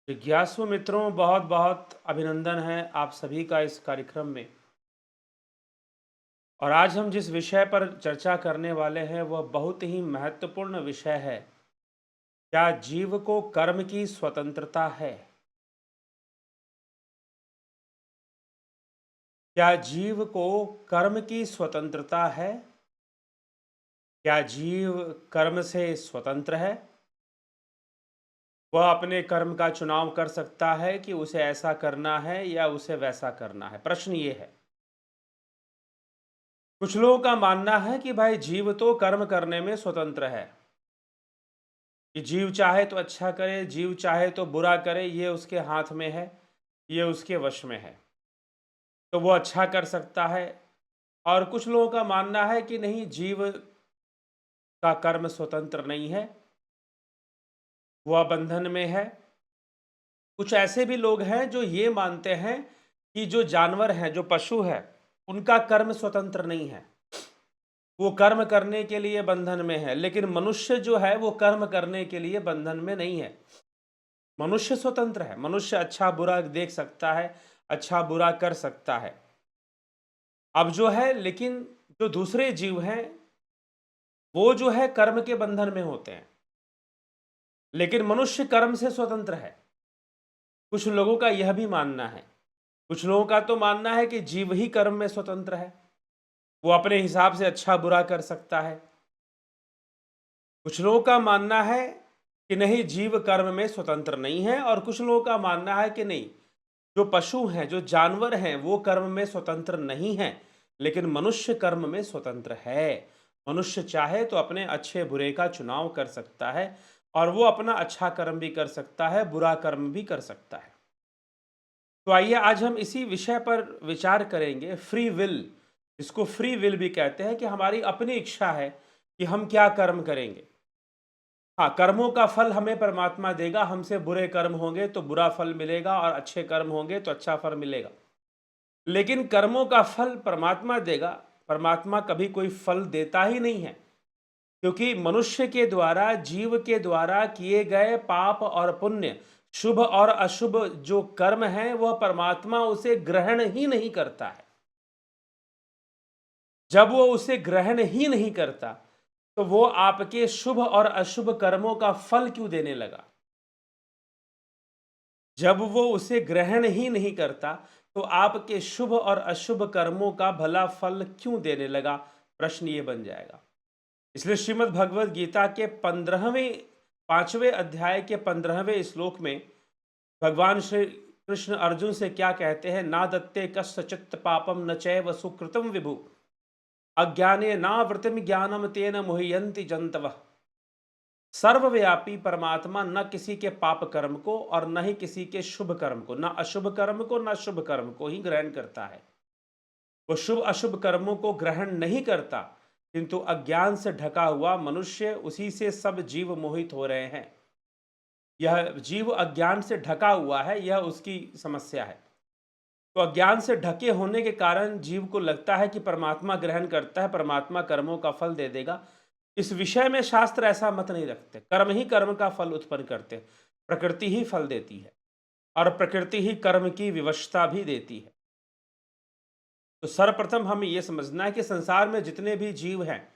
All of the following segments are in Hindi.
जिज्ञासु मित्रों, बहुत बहुत अभिनंदन है आप सभी का इस कार्यक्रम में। और आज हम जिस विषय पर चर्चा करने वाले हैं वह बहुत ही महत्वपूर्ण विषय है। क्या जीव को कर्म की स्वतंत्रता है? क्या जीव को कर्म की स्वतंत्रता है? क्या जीव कर्म से स्वतंत्र है? वह अपने कर्म का चुनाव कर सकता है कि उसे ऐसा करना है या उसे वैसा करना है? प्रश्न ये है। कुछ लोगों का मानना है कि भाई जीव तो कर्म करने में स्वतंत्र है, कि जीव चाहे तो अच्छा करे, जीव चाहे तो बुरा करे, ये उसके हाथ में है, ये उसके वश में है, तो वो अच्छा कर सकता है। और कुछ लोगों का मानना है कि नहीं, जीव का कर्म स्वतंत्र नहीं है, वह बंधन में है। कुछ ऐसे भी लोग हैं जो ये मानते हैं कि जो जानवर हैं, जो पशु है, उनका कर्म स्वतंत्र नहीं है, वो कर्म करने के लिए बंधन में है। लेकिन मनुष्य जो है वो कर्म करने के लिए बंधन में नहीं है। मनुष्य स्वतंत्र है, मनुष्य अच्छा बुरा देख सकता है, अच्छा बुरा कर सकता है। अब जो है, लेकिन जो दूसरे जीव हैं वो जो है कर्म के बंधन में होते हैं, लेकिन मनुष्य कर्म से स्वतंत्र है। कुछ लोगों का यह भी मानना है। कुछ लोगों का तो मानना है कि जीव ही कर्म में स्वतंत्र है, वो अपने हिसाब से अच्छा बुरा कर सकता है। कुछ लोगों का मानना है कि नहीं, जीव कर्म में स्वतंत्र नहीं है। और कुछ लोगों का मानना है कि नहीं, जो पशु हैं, जो जानवर हैं, वो कर्म में स्वतंत्र नहीं हैं, लेकिन मनुष्य कर्म में स्वतंत्र है। मनुष्य चाहे तो अपने अच्छे बुरे का चुनाव कर सकता है, और वो अपना अच्छा कर्म भी कर सकता है, बुरा कर्म भी कर सकता है। तो आइए आज हम इसी विषय पर विचार करेंगे। फ्री विल, इसको फ्री विल भी कहते हैं, कि हमारी अपनी इच्छा है कि हम क्या कर्म करेंगे। हाँ, कर्मों का फल हमें परमात्मा देगा। हमसे बुरे कर्म होंगे तो बुरा फल मिलेगा, और अच्छे कर्म होंगे तो अच्छा फल मिलेगा। लेकिन कर्मों का फल परमात्मा देगा। परमात्मा कभी कोई फल देता ही नहीं है, क्योंकि मनुष्य के द्वारा, जीव के द्वारा किए गए पाप और पुण्य, शुभ और अशुभ जो कर्म है, वह परमात्मा उसे ग्रहण ही नहीं करता है। जब वो उसे ग्रहण ही नहीं करता, तो वो आपके शुभ और अशुभ कर्मों का फल क्यों देने लगा? जब वो उसे ग्रहण ही नहीं करता, तो आपके शुभ और अशुभ कर्मों का भला फल क्यों देने लगा? प्रश्न ये बन जाएगा। इसलिए श्रीमद् भगवद गीता के 5वें अध्याय के 15वें श्लोक में भगवान श्री कृष्ण अर्जुन से क्या कहते हैं? ना दत्ते कस्यचित् पापम न चैव सुकृतम विभु, अज्ञाने नावृतम ज्ञानम तेन मुह्यन्ति जंतवः। सर्वव्यापी परमात्मा न किसी के पाप कर्म को और न ही किसी के शुभ कर्म को, न अशुभ कर्म को न शुभ कर्म को ही ग्रहण करता है। वो शुभ अशुभ कर्मों को ग्रहण नहीं करता, किंतु अज्ञान से ढका हुआ मनुष्य, उसी से सब जीव मोहित हो रहे हैं। यह जीव अज्ञान से ढका हुआ है, यह उसकी समस्या है। तो अज्ञान से ढके होने के कारण जीव को लगता है कि परमात्मा ग्रहण करता है, परमात्मा कर्मों का फल दे देगा। इस विषय में शास्त्र ऐसा मत नहीं रखते। कर्म ही कर्म का फल उत्पन्न करते हैं, प्रकृति ही फल देती है, और प्रकृति ही कर्म की विवशता भी देती है। तो सर्वप्रथम हमें यह समझना है कि संसार में जितने भी जीव हैं,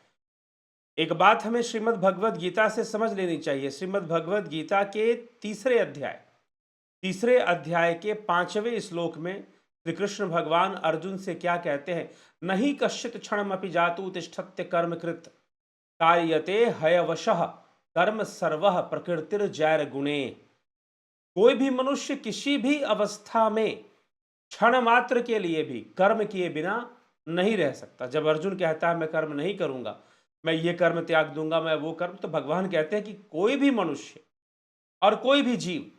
एक बात हमें श्रीमद् भगवद गीता से समझ लेनी चाहिए। श्रीमद् भगवद गीता के तीसरे अध्याय के 5वें श्लोक में श्री कृष्ण भगवान अर्जुन से क्या कहते हैं? नहीं कश्चित क्षणमपि जातु तिष्ठत्य कर्मकृत कार्यते हयवशः कर्म सर्वः प्रकृतिर्जैर गुणे। कोई भी मनुष्य किसी भी अवस्था में क्षण मात्र के लिए भी कर्म किए बिना नहीं रह सकता। जब अर्जुन कहता है मैं कर्म नहीं करूंगा, मैं ये कर्म त्याग दूंगा, मैं वो कर्म, तो भगवान कहते हैं कि कोई भी मनुष्य और कोई भी जीव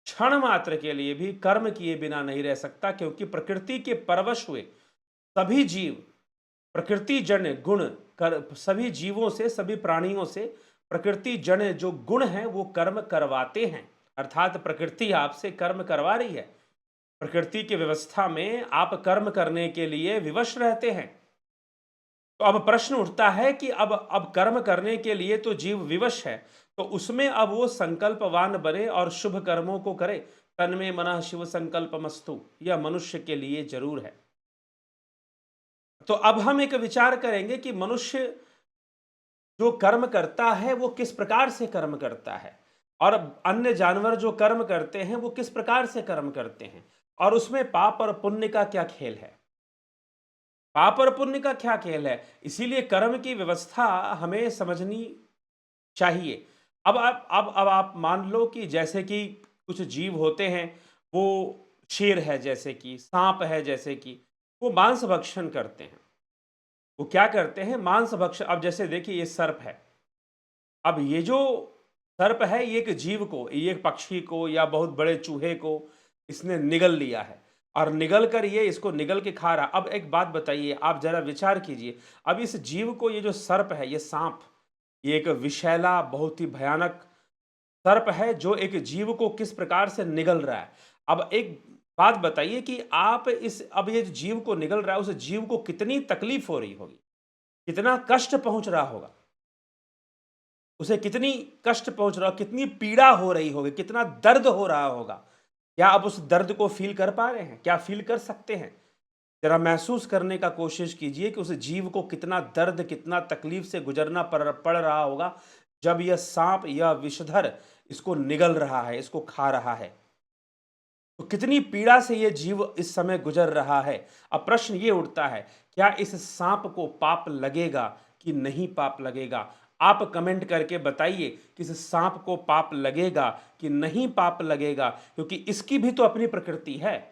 क्षण मात्र के लिए भी कर्म किए बिना नहीं रह सकता, क्योंकि प्रकृति के परवश हुए सभी जीव प्रकृति जन्य गुण कर, सभी जीवों से, सभी प्राणियों से प्रकृति जन्य जो गुण हैं वो कर्म करवाते हैं। अर्थात प्रकृति आपसे कर्म करवा रही है। प्रकृति की व्यवस्था में आप कर्म करने के लिए विवश रहते हैं। तो अब प्रश्न उठता है कि अब कर्म करने के लिए तो जीव विवश है, तो उसमें अब वो संकल्पवान बने और शुभ कर्मों को करे। तन्मे मनः शिव संकल्पमस्तु, यह मनुष्य के लिए जरूर है। तो अब हम एक विचार करेंगे कि मनुष्य जो कर्म करता है वो किस प्रकार से कर्म करता है, और अन्य जानवर जो कर्म करते हैं वो किस प्रकार से कर्म करते हैं, और उसमें पाप और पुण्य का क्या खेल है। पाप और पुण्य का क्या खेल है, इसीलिए कर्म की व्यवस्था हमें समझनी चाहिए। अब आप मान लो कि जैसे कि कुछ जीव होते हैं, वो शेर है, जैसे कि सांप है, जैसे कि वो मांस भक्षण करते हैं। वो क्या करते हैं, मांस भक्षण। अब जैसे देखिए ये सर्प है, अब ये जो सर्प है ये एक जीव को, ये एक पक्षी को या बहुत बड़े चूहे को इसने निगल लिया है, और निगल कर ये इसको निगल के खा रहा। अब एक बात बताइए, आप जरा विचार कीजिए, अब इस जीव को, ये जो सर्प है, ये सांप, ये एक विषैला बहुत ही भयानक सर्प है जो एक जीव को किस प्रकार से निगल रहा है। अब एक बात बताइए कि आप इस, अब ये जो जीव को निगल रहा है, उस जीव को कितनी तकलीफ हो रही होगी, कितना कष्ट पहुंच रहा होगा, उसे कितनी कष्ट पहुंच रहा, कितनी पीड़ा हो रही होगी, कितना दर्द हो रहा होगा। क्या आप उस दर्द को फील कर पा रहे हैं, क्या फील कर सकते हैं? जरा महसूस करने का कोशिश कीजिए कि उस जीव को कितना दर्द, कितना तकलीफ से गुजरना पड़ रहा होगा जब यह सांप या विषधर इसको निगल रहा है, इसको खा रहा है। तो कितनी पीड़ा से यह जीव इस समय गुजर रहा है। अब प्रश्न ये उठता है, क्या इस सांप को पाप लगेगा कि नहीं पाप लगेगा? आप कमेंट करके बताइए कि इस सांप को पाप लगेगा कि नहीं पाप लगेगा, क्योंकि इसकी भी तो अपनी प्रकृति है।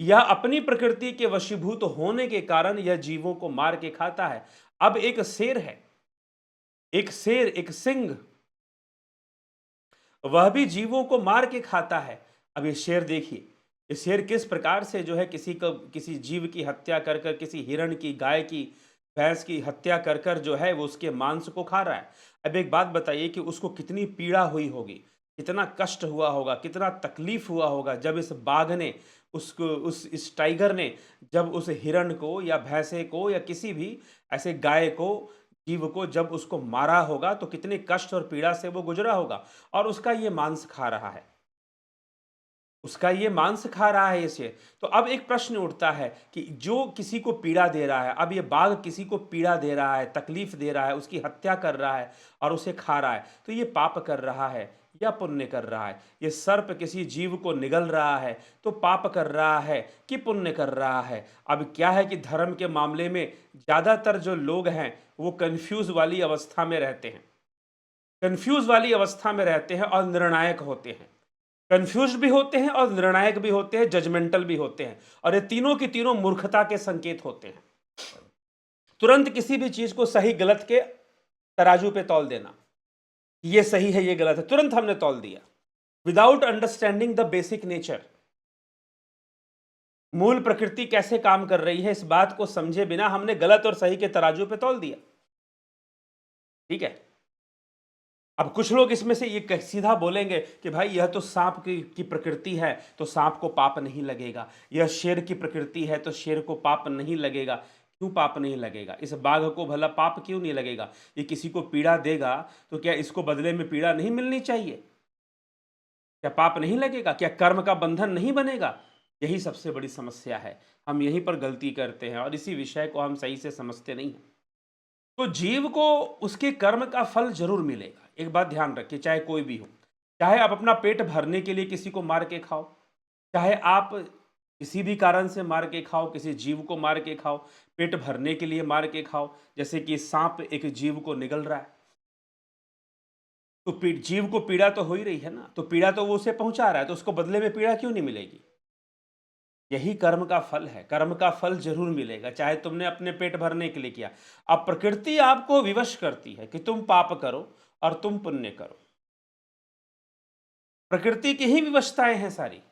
यह अपनी प्रकृति के वशीभूत होने के कारण यह जीवों को मार के खाता है। अब एक शेर है, एक शेर, एक सिंह, वह भी जीवों को मार के खाता है। अब ये शेर देखिए, ये शेर किस प्रकार से जो है किसी जीव की हत्या कर कर, किसी हिरण की, गाय की, भैंस की हत्या कर कर जो है वो उसके मांस को खा रहा है। अब एक बात बताइए कि उसको कितनी पीड़ा हुई होगी, कितना कष्ट हुआ होगा, कितना तकलीफ हुआ होगा जब इस बाघ ने उसको, इस टाइगर ने जब उस हिरण को या भैंसे को या किसी भी ऐसे गाय को, जीव को जब उसको मारा होगा, तो कितने कष्ट और पीड़ा से वो गुजरा होगा, और उसका ये मांस खा रहा है, उसका ये मांस खा रहा है इसे। तो अब एक प्रश्न उठता है कि जो किसी को पीड़ा दे रहा है, अब ये बाघ किसी को पीड़ा दे रहा है, तकलीफ दे रहा है, उसकी हत्या कर रहा है और उसे खा रहा है, तो ये पाप कर रहा है या पुण्य कर रहा है? ये सर्प किसी जीव को निगल रहा है तो पाप कर रहा है कि पुण्य कर रहा है? अब क्या है कि धर्म के मामले में ज्यादातर जो लोग हैं वो कंफ्यूज वाली अवस्था में रहते हैं, कंफ्यूज वाली अवस्था में रहते हैं और निर्णायक होते हैं। कंफ्यूज भी होते हैं और निर्णायक भी होते हैं, जजमेंटल भी होते हैं, और ये तीनों की तीनों मूर्खता के संकेत होते हैं। तुरंत किसी भी चीज को सही गलत के तराजू पे तौल देना, ये सही है ये गलत है, तुरंत हमने तौल दिया, without understanding the basic nature. मूल प्रकृति कैसे काम कर रही है, इस बात को समझे बिना हमने गलत और सही के तराजू पे तौल दिया। ठीक है। अब कुछ लोग इसमें से ये सीधा बोलेंगे कि भाई यह तो सांप की प्रकृति है तो सांप को पाप नहीं लगेगा, यह शेर की प्रकृति है तो शेर को पाप नहीं लगेगा। क्यों पाप नहीं लगेगा? इस बाघ को भला पाप क्यों नहीं लगेगा? ये किसी को पीड़ा देगा तो क्या इसको बदले में पीड़ा नहीं मिलनी चाहिए? क्या पाप नहीं लगेगा? क्या कर्म का बंधन नहीं बनेगा? यही सबसे बड़ी समस्या है, हम यहीं पर गलती करते हैं और इसी विषय को हम सही से समझते नहीं हैं। तो जीव को उसके कर्म का फल जरूर मिलेगा। एक बात ध्यान रखिए, चाहे कोई भी हो, चाहे आप अपना पेट भरने के लिए किसी को मार के खाओ, चाहे आप किसी भी कारण से मार के खाओ, किसी जीव को मार के खाओ, पेट भरने के लिए मार के खाओ, जैसे कि सांप एक जीव को निगल रहा है, तो जीव को पीड़ा तो हो ही रही है ना, तो पीड़ा तो वो उसे पहुंचा रहा है, तो उसको बदले में पीड़ा क्यों नहीं मिलेगी? यही कर्म का फल है, कर्म का फल जरूर मिलेगा, चाहे तुमने अपने पेट भरने के लिए किया। अब प्रकृति आपको विवश करती है कि तुम पाप करो और तुम पुण्य करो, प्रकृति की ही विवशताएं हैं सारी।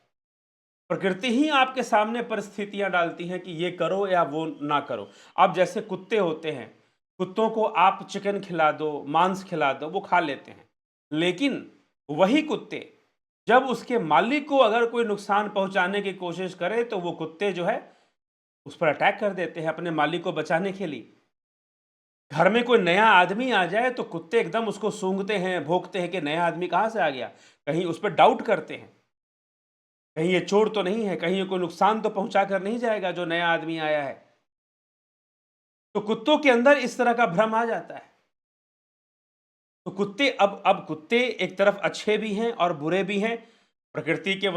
प्रकृति ही आपके सामने परिस्थितियां डालती हैं कि ये करो या वो ना करो। अब जैसे कुत्ते होते हैं, कुत्तों को आप चिकन खिला दो, मांस खिला दो, वो खा लेते हैं, लेकिन वही कुत्ते जब उसके मालिक को अगर कोई नुकसान पहुंचाने की कोशिश करे तो वो कुत्ते जो है उस पर अटैक कर देते हैं अपने मालिक को बचाने के लिए। घर में कोई नया आदमी आ जाए तो कुत्ते एकदम उसको सूंघते हैं, भौंकते हैं कि नया आदमी कहाँ से आ गया, कहीं उस पर डाउट करते हैं, कहीं ये चोर तो नहीं है, कहीं ये कोई नुकसान तो पहुंचा कर नहीं जाएगा जो नया आदमी आया है। तो कुत्तों के अंदर इस तरह का भ्रम आ जाता है। तो कुत्ते अब कुत्ते एक तरफ अच्छे भी हैं और बुरे भी हैं। प्रकृति के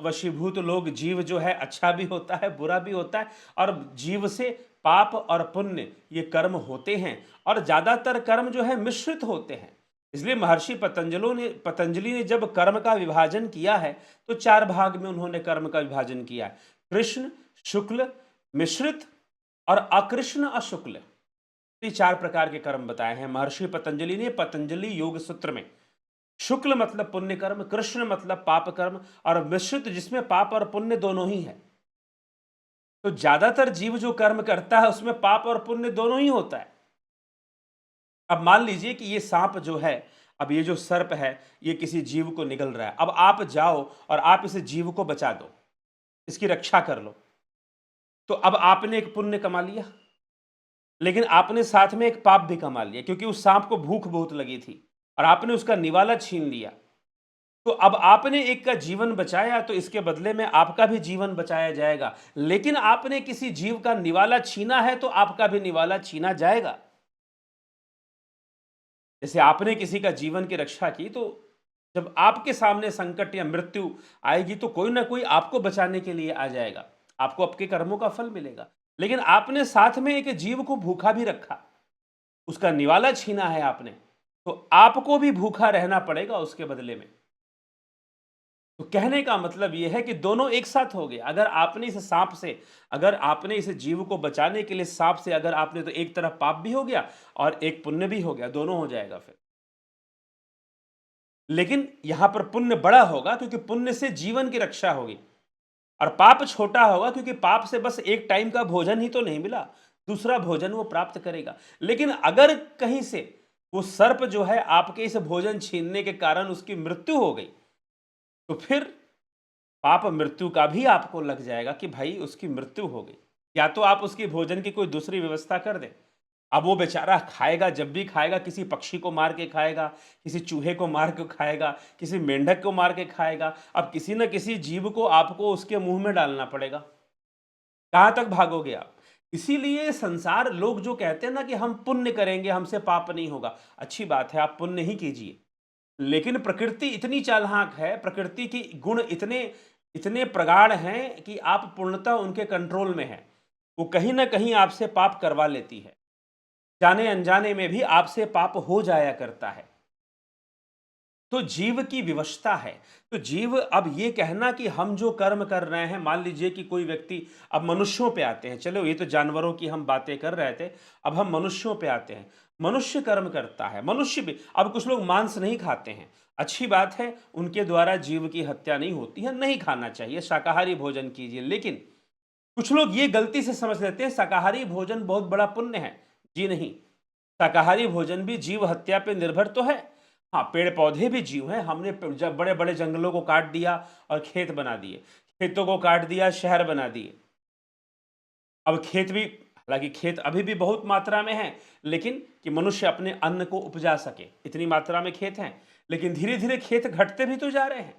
वशीभूत लोग, जीव जो है अच्छा भी होता है, बुरा भी होता है, और जीव से पाप और पुण्य ये कर्म होते हैं, और ज्यादातर कर्म जो है मिश्रित होते हैं। इसलिए महर्षि पतंजलि ने जब कर्म का विभाजन किया है तो 4 भाग में उन्होंने कर्म का विभाजन किया है। कृष्ण, शुक्ल, मिश्रित और अकृष्ण अशुक्ल, ये 4 प्रकार के कर्म बताए हैं महर्षि पतंजलि ने पतंजलि योग सूत्र में। शुक्ल मतलब पुण्य कर्म, कृष्ण मतलब पाप कर्म, और मिश्रित जिसमें पाप और पुण्य दोनों ही है। तो ज्यादातर जीव जो कर्म करता है उसमें पाप और पुण्य दोनों ही होता है। अब मान लीजिए कि ये सांप जो है, अब ये जो सर्प है, ये किसी जीव को निगल रहा है। अब आप जाओ और आप इस जीव को बचा दो, इसकी रक्षा कर लो, तो अब आपने एक पुण्य कमा लिया, लेकिन आपने साथ में एक पाप भी कमा लिया, क्योंकि उस सांप को भूख बहुत लगी थी और आपने उसका निवाला छीन लिया। तो अब आपने एक का जीवन बचाया, तो इसके बदले में आपका भी जीवन बचाया जाएगा। लेकिन आपने किसी जीव का निवाला छीना है तो आपका भी निवाला छीना जाएगा। जैसे आपने किसी का जीवन की रक्षा की, तो जब आपके सामने संकट या मृत्यु आएगी तो कोई ना कोई आपको बचाने के लिए आ जाएगा, आपको आपके कर्मों का फल मिलेगा। लेकिन आपने साथ में एक जीव को भूखा भी रखा, उसका निवाला छीना है आपने, तो आपको भी भूखा रहना पड़ेगा उसके बदले में। तो कहने का मतलब यह है कि दोनों एक साथ हो गए। अगर आपने इस सांप से, अगर आपने इस जीव को बचाने के लिए सांप से अगर आपने, तो एक तरफ पाप भी हो गया और एक पुण्य भी हो गया, दोनों हो जाएगा फिर। लेकिन यहां पर पुण्य बड़ा होगा क्योंकि पुण्य से जीवन की रक्षा होगी, और पाप छोटा होगा क्योंकि पाप से बस एक टाइम का भोजन ही तो नहीं मिला, दूसरा भोजन वो प्राप्त करेगा। लेकिन अगर कहीं से वो सर्प जो है आपके इस भोजन छीनने के कारण उसकी मृत्यु हो गई, तो फिर पाप मृत्यु का भी आपको लग जाएगा कि भाई उसकी मृत्यु हो गई। या तो आप उसकी भोजन की कोई दूसरी व्यवस्था कर दें। अब वो बेचारा खाएगा, जब भी खाएगा किसी पक्षी को मार के खाएगा, किसी चूहे को मार के खाएगा, किसी मेंढक को मार के खाएगा। अब किसी न किसी जीव को आपको उसके मुंह में डालना पड़ेगा। कहां तक भागोगे आप? इसीलिए संसार, लोग जो कहते हैं ना कि हम पुण्य करेंगे हमसे पाप नहीं होगा, अच्छी बात है, आप पुण्य ही कीजिए। लेकिन प्रकृति इतनी चालाक है, प्रकृति की गुण इतने इतने प्रगाढ़ हैं कि आप पूर्णतः उनके कंट्रोल में हैं। वो कहीं ना कहीं आपसे पाप करवा लेती है, जाने अनजाने में भी आपसे पाप हो जाया करता है। तो जीव की विवशता है। तो जीव, अब ये कहना कि हम जो कर्म कर रहे हैं, मान लीजिए कि कोई व्यक्ति, अब मनुष्यों पे आते हैं, चलो ये तो जानवरों की हम बातें कर रहे थे, अब हम मनुष्यों पे आते हैं। मनुष्य कर्म करता है, मनुष्य भी, अब कुछ लोग मांस नहीं खाते हैं, अच्छी बात है, उनके द्वारा जीव की हत्या नहीं होती है, नहीं खाना चाहिए, शाकाहारी भोजन कीजिए। लेकिन कुछ लोग ये गलती से समझ लेते हैं शाकाहारी भोजन बहुत बड़ा पुण्य है। जी नहीं, शाकाहारी भोजन भी जीव हत्या पे निर्भर तो है। हाँ, पेड़ पौधे भी जीव हैं। हमने जब बड़े बड़े जंगलों को काट दिया और खेत बना दिए, खेतों को काट दिया, शहर बना दिए। अब खेत भी, हालांकि खेत अभी भी बहुत मात्रा में है, लेकिन कि मनुष्य अपने अन्न को उपजा सके इतनी मात्रा में खेत हैं, लेकिन धीरे धीरे खेत घटते भी तो जा रहे हैं।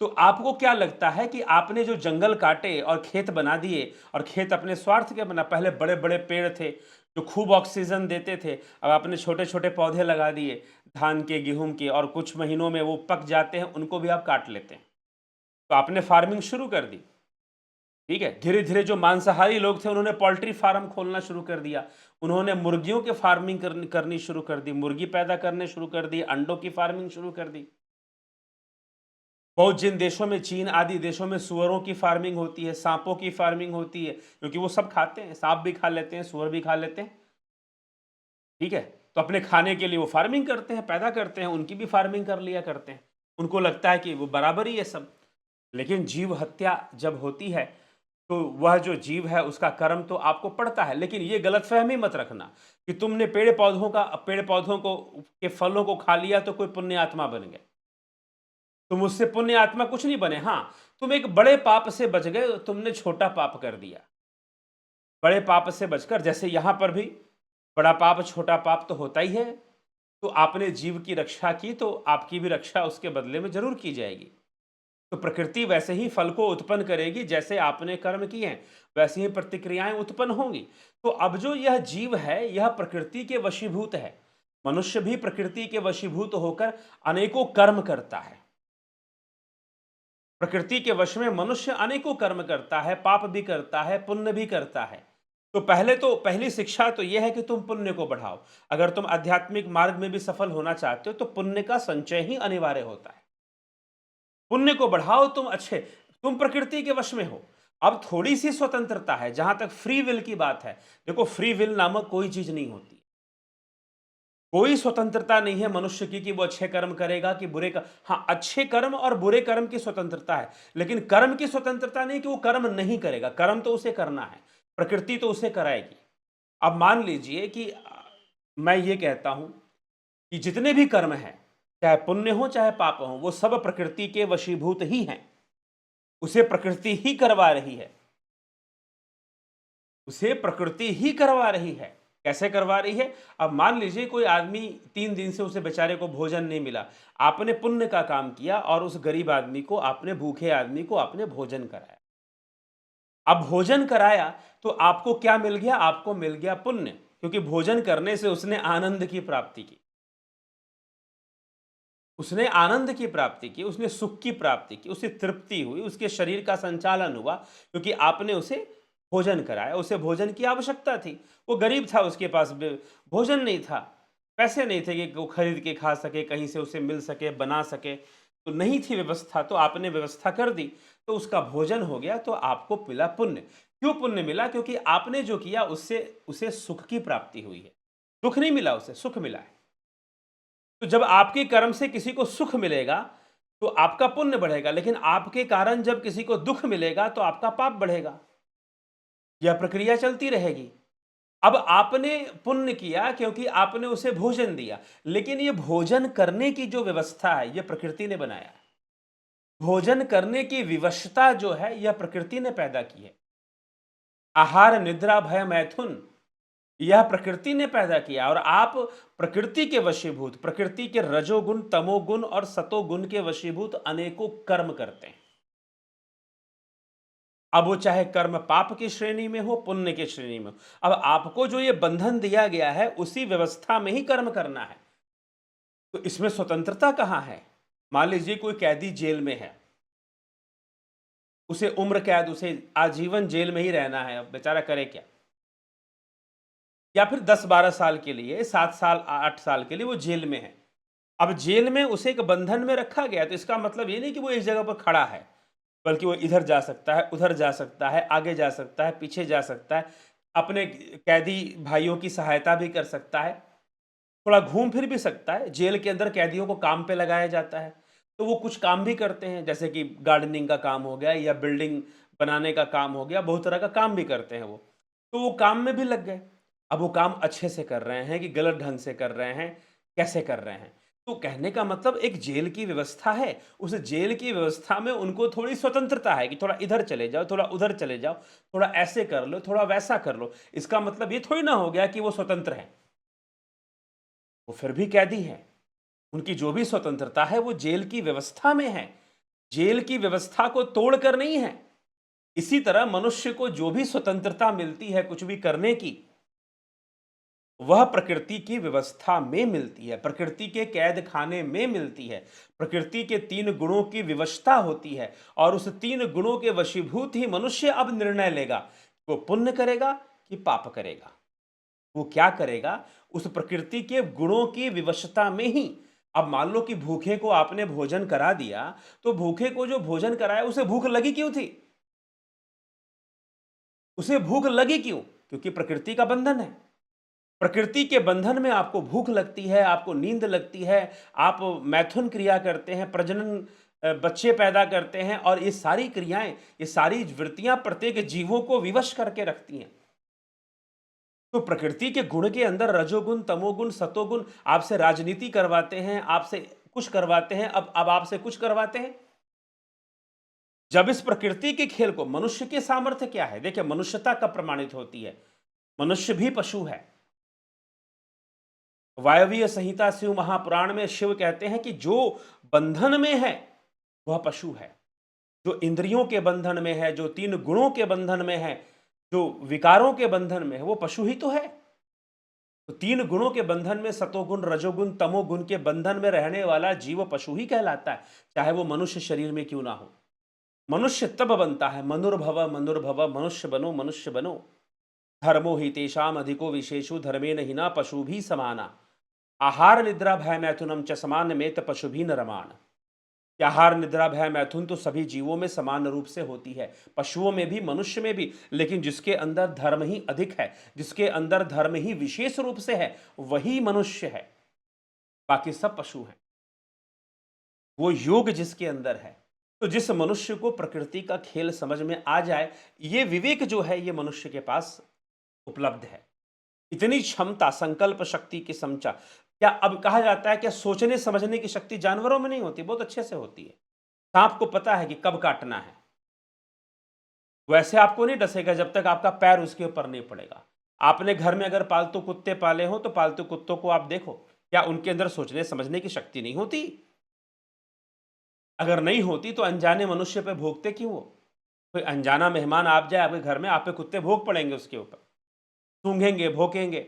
तो आपको क्या लगता है कि आपने जो जंगल काटे और खेत बना दिए, और खेत अपने स्वार्थ के बना, पहले बड़े बड़े पेड़ थे जो खूब ऑक्सीजन देते थे, अब आपने छोटे छोटे पौधे लगा दिए धान के, गेहूं के, और कुछ महीनों में वो पक जाते हैं, उनको भी आप काट लेते हैं। तो आपने फार्मिंग शुरू कर दी, ठीक है। धीरे धीरे जो मांसाहारी लोग थे उन्होंने पोल्ट्री फार्म खोलना शुरू कर दिया, उन्होंने मुर्गियों की फार्मिंग करनी शुरू कर दी, मुर्गी पैदा करने शुरू कर दी, अंडों की फार्मिंग शुरू कर दी। बहुत जिन देशों में, चीन आदि देशों में सुअरों की फार्मिंग होती है, सांपों की फार्मिंग होती है, क्योंकि वो सब खाते हैं, सांप भी खा लेते हैं, सुअर भी खा लेते हैं, ठीक है। तो अपने खाने के लिए वो फार्मिंग करते हैं, पैदा करते हैं, उनकी भी फार्मिंग कर लिया करते हैं, उनको लगता है कि वो बराबर ही है सब। लेकिन जीव हत्या जब होती है तो वह जो जीव है उसका कर्म तो आपको पड़ता है। लेकिन ये गलतफहमी मत रखना कि तुमने पेड़ पौधों को के फलों को खा लिया तो कोई पुण्य आत्मा बन गया। तुम उससे पुण्य आत्मा कुछ नहीं बने। हाँ, तुम एक बड़े पाप से बच गए, तुमने छोटा पाप कर दिया। बड़े पाप से बचकर, जैसे यहां पर भी बड़ा पाप छोटा पाप तो होता ही है। तो आपने जीव की रक्षा की तो आपकी भी रक्षा उसके बदले में जरूर की जाएगी। तो प्रकृति वैसे ही फल को उत्पन्न करेगी, जैसे आपने कर्म किए हैं वैसे ही प्रतिक्रियाएं उत्पन्न होंगी। तो अब जो यह जीव है यह प्रकृति के वशीभूत है। मनुष्य भी प्रकृति के वशीभूत होकर अनेकों कर्म करता है। प्रकृति के वश में मनुष्य अनेकों कर्म करता है, पाप भी करता है, पुण्य भी करता है। तो पहली शिक्षा तो यह है कि तुम पुण्य को बढ़ाओ। अगर तुम आध्यात्मिक मार्ग में भी सफल होना चाहते हो तो पुण्य का संचय ही अनिवार्य होता है। पुण्य को बढ़ाओ, तुम प्रकृति के वश में हो। अब थोड़ी सी स्वतंत्रता है, जहां तक फ्री विल की बात है। देखो, फ्री विल नामक कोई चीज नहीं होती। कोई स्वतंत्रता नहीं है मनुष्य की कि वो अच्छे कर्म करेगा कि बुरे का। हाँ, अच्छे कर्म और बुरे कर्म की स्वतंत्रता है, लेकिन कर्म की स्वतंत्रता नहीं कि वो कर्म नहीं करेगा। कर्म तो उसे करना है, प्रकृति तो उसे कराएगी। अब मान लीजिए कि मैं ये कहता हूं कि जितने भी कर्म हैं, चाहे पुण्य हो चाहे पाप हो, वो सब प्रकृति के वशीभूत ही हैं। उसे प्रकृति ही करवा रही है। उसे प्रकृति ही करवा रही है। कैसे करवा रही है? अब मान लीजिए कोई आदमी 3 दिन से उसे बेचारे को भोजन नहीं मिला। आपने पुण्य का काम किया और उस गरीब आदमी को, आपने भूखे आदमी को आपने भोजन कराया। अब भोजन कराया तो आपको क्या मिल गया? आपको मिल गया पुण्य, क्योंकि भोजन करने से उसने आनंद की प्राप्ति की। उसने आनंद की प्राप्ति की, उसने सुख की प्राप्ति की, उसे तृप्ति हुई, उसके शरीर का संचालन हुआ, क्योंकि आपने उसे भोजन कराया। उसे भोजन की आवश्यकता थी। वो गरीब था, उसके पास भोजन नहीं था, पैसे नहीं थे कि वो खरीद के खा सके, कहीं से उसे मिल सके, बना सके, तो नहीं थी व्यवस्था। तो आपने व्यवस्था कर दी, तो उसका भोजन हो गया, तो आपको मिला पुण्य। क्यों पुण्य मिला? क्योंकि आपने जो किया उससे उसे सुख की प्राप्ति हुई है। दुख नहीं मिला, उसे सुख मिला है। तो जब आपके कर्म से किसी को सुख मिलेगा तो आपका पुण्य बढ़ेगा, लेकिन आपके कारण जब किसी को दुख मिलेगा तो आपका पाप बढ़ेगा। यह प्रक्रिया चलती रहेगी। अब आपने पुण्य किया क्योंकि आपने उसे भोजन दिया, लेकिन यह भोजन करने की जो व्यवस्था है यह प्रकृति ने बनाया है। भोजन करने की विवशता जो है यह प्रकृति ने पैदा की है। आहार, निद्रा, भय, मैथुन, यह प्रकृति ने पैदा किया। और आप प्रकृति के वशीभूत, प्रकृति के रजोगुण, तमोगुण और सतोगुण के वशीभूत अनेकों कर्म करते हैं। अब वो चाहे कर्म पाप की श्रेणी में हो, पुण्य की श्रेणी में हो। अब आपको जो ये बंधन दिया गया है उसी व्यवस्था में ही कर्म करना है। तो इसमें स्वतंत्रता कहां है? मान लीजिए कोई कैदी जेल में है, उसे उम्र कैद, उसे आजीवन जेल में ही रहना है। अब बेचारा करे क्या? या फिर 10-12 साल के लिए, 7 साल 8 साल के लिए वो जेल में है। अब जेल में उसे एक बंधन में रखा गया, तो इसका मतलब ये नहीं कि वो एक जगह पर खड़ा है, बल्कि वो इधर जा सकता है, उधर जा सकता है, आगे जा सकता है, पीछे जा सकता है, अपने कैदी भाइयों की सहायता भी कर सकता है, थोड़ा घूम फिर भी सकता है। जेल के अंदर कैदियों को काम पे लगाया जाता है, तो वो कुछ काम भी करते हैं, जैसे कि गार्डनिंग का काम हो गया या बिल्डिंग बनाने का काम हो गया, बहुत तरह का काम भी करते हैं वो। तो वो काम में भी लग गए। अब वो काम अच्छे से कर रहे हैं कि गलत ढंग से कर रहे हैं, कैसे कर रहे हैं? तो कहने का मतलब एक जेल की व्यवस्था है, उस जेल की व्यवस्था में उनको थोड़ी स्वतंत्रता है कि थोड़ा इधर चले जाओ, थोड़ा उधर चले जाओ, थोड़ा ऐसे कर लो, थोड़ा वैसा कर लो। इसका मतलब ये थोड़ी ना हो गया कि वो स्वतंत्र है। वो फिर भी कैदी हैं। उनकी जो भी स्वतंत्रता है वो जेल की व्यवस्था में है, जेल की व्यवस्था को तोड़कर नहीं है। इसी तरह मनुष्य को जो भी स्वतंत्रता मिलती है कुछ भी करने की, वह प्रकृति की व्यवस्था में मिलती है, प्रकृति के कैद खाने में मिलती है। प्रकृति के 3 गुणों की विवशता होती है, और उस 3 गुणों के वशीभूत ही मनुष्य अब निर्णय लेगा वो पुण्य करेगा कि पाप करेगा। वो क्या करेगा? उस प्रकृति के गुणों की विवशता में ही। अब मान लो कि भूखे को आपने भोजन करा दिया, तो भूखे को जो भोजन कराया उसे भूख लगी क्यों थी? उसे भूख लगी क्यों? क्योंकि प्रकृति का बंधन है। प्रकृति के बंधन में आपको भूख लगती है, आपको नींद लगती है, आप मैथुन क्रिया करते हैं, प्रजनन, बच्चे पैदा करते हैं, और ये सारी क्रियाएं, ये सारी वृत्तियां प्रत्येक जीवों को विवश करके रखती हैं। तो प्रकृति के गुण के अंदर रजोगुण, तमोगुण, सतोगुण आपसे राजनीति करवाते हैं, आपसे कुछ करवाते हैं, अब आपसे कुछ करवाते हैं। जब इस प्रकृति के खेल को, मनुष्य के सामर्थ्य क्या है? देखिए, मनुष्यता कब प्रमाणित होती है? मनुष्य भी पशु है। वायवीय संहिता शिव महापुराण में शिव कहते हैं कि जो बंधन में है वह पशु है, जो इंद्रियों के बंधन में है, जो तीन गुणों के बंधन में है, जो विकारों के बंधन में है, वो पशु ही तो है। तो तीन गुणों के बंधन में, सतोगुण रजोगुण तमोगुण के बंधन में रहने वाला जीव पशु ही कहलाता है, चाहे वो मनुष्य शरीर में क्यों ना हो। मनुष्य तब बनता है, मनुर्भव मनुर्भव, मनुष्य बनो, धर्मो ही तेषाम अधिको विशेषु धर्मेण हिना पशु भी समाना, आहार निद्रा भय मैथुनम च समान मेत पशु भी न रमान। कि आहार निद्रा भय मैथुन तो सभी जीवों में समान रूप से होती है, पशुओं में भी मनुष्य में भी, लेकिन जिसके अंदर धर्म ही अधिक है, जिसके अंदर धर्म ही विशेष रूप से है, वही मनुष्य है, बाकी सब पशु हैं। वो योग जिसके अंदर है, तो जिस मनुष्य को प्रकृति का खेल समझ में आ जाए, ये विवेक जो है ये मनुष्य के पास उपलब्ध है। इतनी क्षमता, संकल्प शक्ति की समझा, क्या अब कहा जाता है क्या सोचने समझने की शक्ति जानवरों में नहीं होती? बहुत अच्छे से होती है। सांप को पता है कि कब काटना है, वैसे आपको नहीं डसेगा जब तक आपका पैर उसके ऊपर नहीं पड़ेगा। आपने घर में अगर पालतू कुत्ते पाले हो तो पालतू कुत्तों को आप देखो, क्या उनके अंदर सोचने समझने की शक्ति नहीं होती? अगर नहीं होती तो अनजाने मनुष्य पे भोगते क्यों हो? कोई अनजाना मेहमान आप जाए आपके घर में, आप पे कुत्ते भोग पड़ेंगे उसके ऊपर, सूंघेंगे भोंकेंगे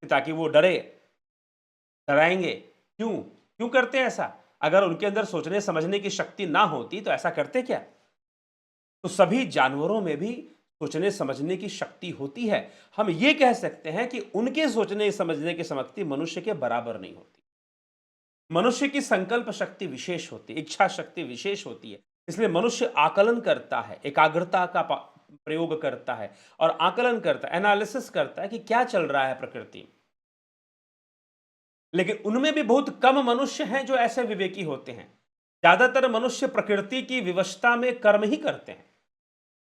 ताकि वो डरे, डराएंगे। क्यों क्यों करते हैं ऐसा? अगर उनके अंदर सोचने समझने की शक्ति ना होती तो ऐसा करते क्या? तो सभी जानवरों में भी सोचने समझने की शक्ति होती है। हम ये कह सकते हैं कि उनके सोचने समझने की शक्ति मनुष्य के बराबर नहीं होती। मनुष्य की संकल्प शक्ति विशेष होती है, इच्छा शक्ति विशेष होती है। इसलिए मनुष्य आकलन करता है, एकाग्रता का प्रयोग करता है और आकलन करता है, एनालिसिस करता है कि क्या चल रहा है प्रकृति में। लेकिन उनमें भी बहुत कम मनुष्य हैं जो ऐसे विवेकी होते हैं। ज्यादातर मनुष्य प्रकृति की विवशता में कर्म ही करते हैं।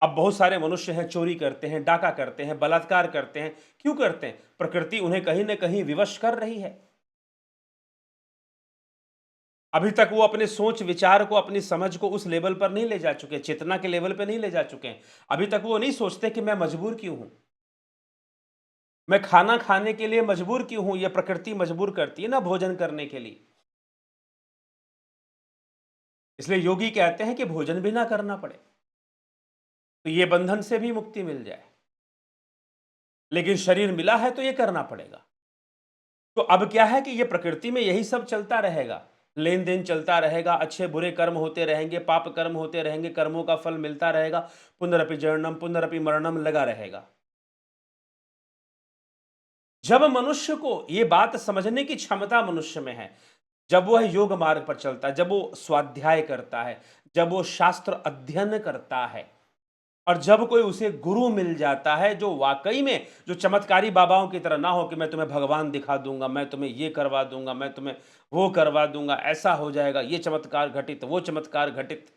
अब बहुत सारे मनुष्य हैं, चोरी करते हैं, डाका करते हैं, बलात्कार करते हैं। क्यों करते हैं? प्रकृति उन्हें कहीं ना कहीं विवश कर रही है। अभी तक वो अपने सोच विचार को, अपनी समझ को उस लेवल पर नहीं ले जा चुके, चेतना के लेवल पर नहीं ले जा चुके हैं। अभी तक वो नहीं सोचते कि मैं मजबूर क्यों हूं, मैं खाना खाने के लिए मजबूर क्यों हूं, ये प्रकृति मजबूर करती है ना भोजन करने के लिए। इसलिए योगी कहते हैं कि भोजन भी ना करना पड़े, तो ये बंधन से भी मुक्ति मिल जाए। लेकिन शरीर मिला है तो ये करना पड़ेगा। तो अब क्या है कि ये प्रकृति में यही सब चलता रहेगा, लेन देन चलता रहेगा, अच्छे बुरे कर्म होते रहेंगे, पाप कर्म होते रहेंगे, कर्मों का फल मिलता रहेगा, पुनरपि जननम पुनरपि मरणम लगा रहेगा। जब मनुष्य को ये बात समझने की क्षमता मनुष्य में है, जब वह योग मार्ग पर चलता है, जब वो स्वाध्याय करता है, जब वो शास्त्र अध्ययन करता है, और जब कोई उसे गुरु मिल जाता है जो वाकई में, जो चमत्कारी बाबाओं की तरह ना हो कि मैं तुम्हें भगवान दिखा दूंगा, मैं तुम्हें ये करवा दूंगा, मैं तुम्हें वो करवा दूंगा, ऐसा हो जाएगा, ये चमत्कार घटित, वो चमत्कार घटित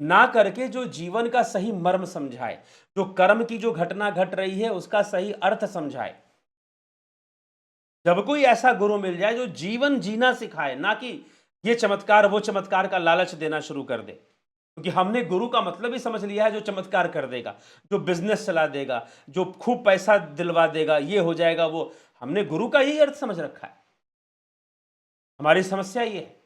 ना करके जो जीवन का सही मर्म समझाए, जो कर्म की जो घटना घट रही है उसका सही अर्थ समझाए। जब कोई ऐसा गुरु मिल जाए जो जीवन जीना सिखाए, ना कि ये चमत्कार वो चमत्कार का लालच देना शुरू कर दे, क्योंकि हमने गुरु का मतलब ही समझ लिया है जो चमत्कार कर देगा, जो बिजनेस चला देगा, जो खूब पैसा दिलवा देगा, ये हो जाएगा वो। हमने गुरु का यही अर्थ समझ रखा है। हमारी समस्या ये है,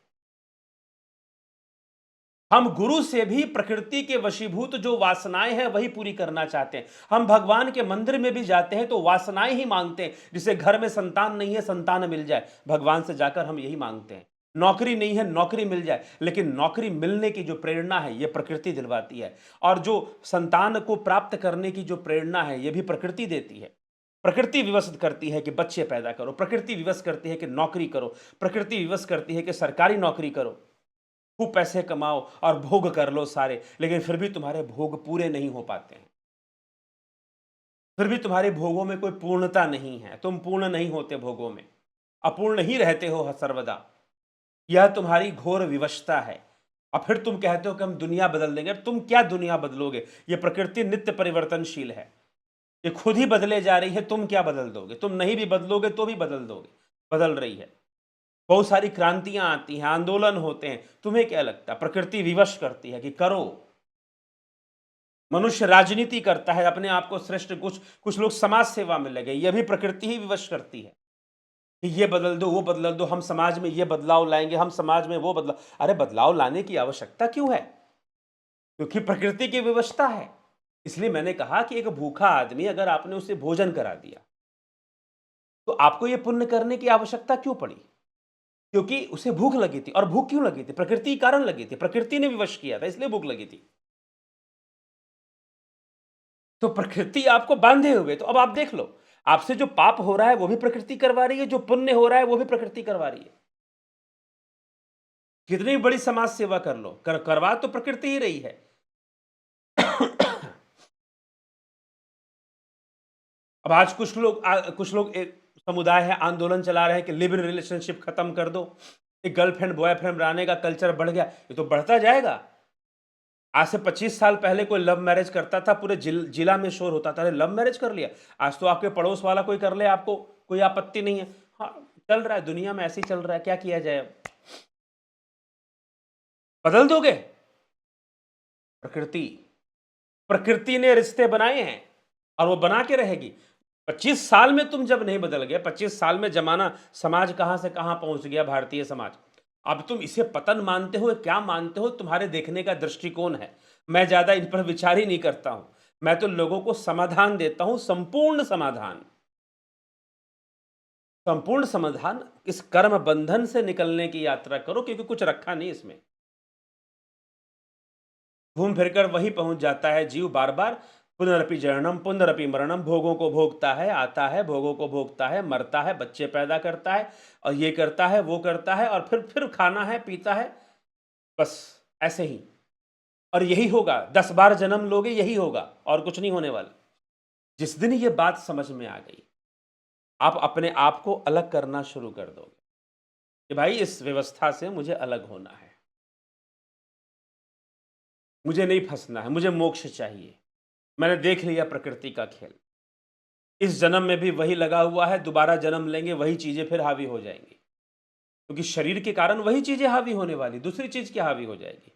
हम गुरु से भी प्रकृति के वशीभूत जो वासनाएं हैं वही पूरी करना चाहते हैं। हम भगवान के मंदिर में भी जाते हैं तो वासनाएं ही मांगते हैं, जिसे घर में संतान नहीं है संतान मिल जाए, भगवान से जाकर हम यही मांगते हैं। नौकरी नहीं है नौकरी मिल जाए, लेकिन नौकरी मिलने की जो प्रेरणा है ये प्रकृति दिलवाती है, और जो संतान को प्राप्त करने की जो प्रेरणा है ये भी प्रकृति देती है। प्रकृति विवश करती है कि बच्चे पैदा करो, प्रकृति विवश करती है कि नौकरी करो, प्रकृति विवश करती है कि सरकारी नौकरी करो, खूब पैसे कमाओ और भोग कर लो सारे, लेकिन फिर भी तुम्हारे भोग पूरे नहीं हो पाते हैं, फिर भी तुम्हारे भोगों में कोई पूर्णता नहीं है, तुम पूर्ण नहीं होते भोगों में, अपूर्ण ही रहते हो सर्वदा। यह तुम्हारी घोर विवशता है। और फिर तुम कहते हो कि हम दुनिया बदल देंगे। तुम क्या दुनिया बदलोगे? ये प्रकृति नित्य परिवर्तनशील है, ये खुद ही बदले जा रही है, तुम क्या बदल दोगे? तुम नहीं भी बदलोगे तो भी बदल दोगे, बदल रही है। बहुत सारी क्रांतियां आती हैं, आंदोलन होते हैं, तुम्हें क्या लगता है? प्रकृति विवश करती है कि करो। मनुष्य राजनीति करता है, अपने आप को श्रेष्ठ, कुछ कुछ लोग समाज सेवा में लगे, यह भी प्रकृति ही विवश करती है। कि ये बदल दो, वो बदल दो, हम समाज में ये बदलाव लाएंगे, हम समाज में वो बदलाव। अरे बदलाव लाने की आवश्यकता क्यों है? क्योंकि प्रकृति की व्यवस्था है। इसलिए मैंने कहा कि एक भूखा आदमी, अगर आपने उसे भोजन करा दिया, तो आपको ये पुण्य करने की आवश्यकता क्यों पड़ी? क्योंकि उसे भूख लगी थी। और भूख क्यों लगी थी? प्रकृति के कारण लगी थी, प्रकृति ने विवश किया था, इसलिए भूख लगी थी। तो प्रकृति आपको बांधे हुए, तो अब आप देख लो, आपसे जो पाप हो रहा है वो भी प्रकृति करवा रही है, जो पुण्य हो रहा है वो भी प्रकृति करवा रही है। कितनी भी बड़ी समाज सेवा कर लो, करवा तो प्रकृति ही रही है। अब आज कुछ लोग एक समुदाय है, आंदोलन चला रहे हैं कि लिव इन रिलेशनशिप खत्म कर दो, एक गर्लफ्रेंड बॉयफ्रेंड रहने का कल्चर बढ़ गया। ये तो बढ़ता जाएगा। आज से 25 साल पहले कोई लव मैरिज करता था, पूरे जिला में शोर होता था, अरे लव मैरिज कर लिया। आज तो आपके पड़ोस वाला कोई कर ले, आपको कोई आपत्ति नहीं है। हाँ, चल रहा है, दुनिया में ऐसे ही चल रहा है, क्या किया जाए अब? बदल दोगे? प्रकृति प्रकृति ने रिश्ते बनाए हैं और वो बना के रहेगी। 25 साल में तुम जब नहीं बदल गए, 25 साल में जमाना, समाज कहां से कहां पहुंच गया, भारतीय समाज। अब तुम इसे पतन मानते हो, क्या मानते हो? तुम्हारे देखने का दृष्टिकोण है। मैं ज्यादा इन पर विचार ही नहीं करता हूं। मैं तो लोगों को समाधान देता हूं, संपूर्ण समाधान। संपूर्ण समाधान। इस कर्म बंधन से निकलने की यात्रा करो, क्योंकि कुछ रखा नहीं इसमें। घूम फिरकर वही पहुंच जाता है जीव बार बार। पुनरपि जननम पुनरपि मरणम, भोगों को भोगता है, आता है, भोगों को भोगता है, मरता है, बच्चे पैदा करता है, और ये करता है, वो करता है, और फिर खाना है, पीता है, बस ऐसे ही। और यही होगा, 10 बार जन्म लोगे, यही होगा, और कुछ नहीं होने वाला। जिस दिन ये बात समझ में आ गई, आप अपने आप को अलग करना शुरू कर दोगे कि भाई इस व्यवस्था से मुझे अलग होना है, मुझे नहीं फंसना है, मुझे मोक्ष चाहिए। मैंने देख लिया प्रकृति का खेल। इस जन्म में भी वही लगा हुआ है, दोबारा जन्म लेंगे वही चीजें फिर हावी हो जाएंगी, क्योंकि शरीर के कारण वही चीजें हावी होने वाली, दूसरी चीज क्या हावी हो जाएगी?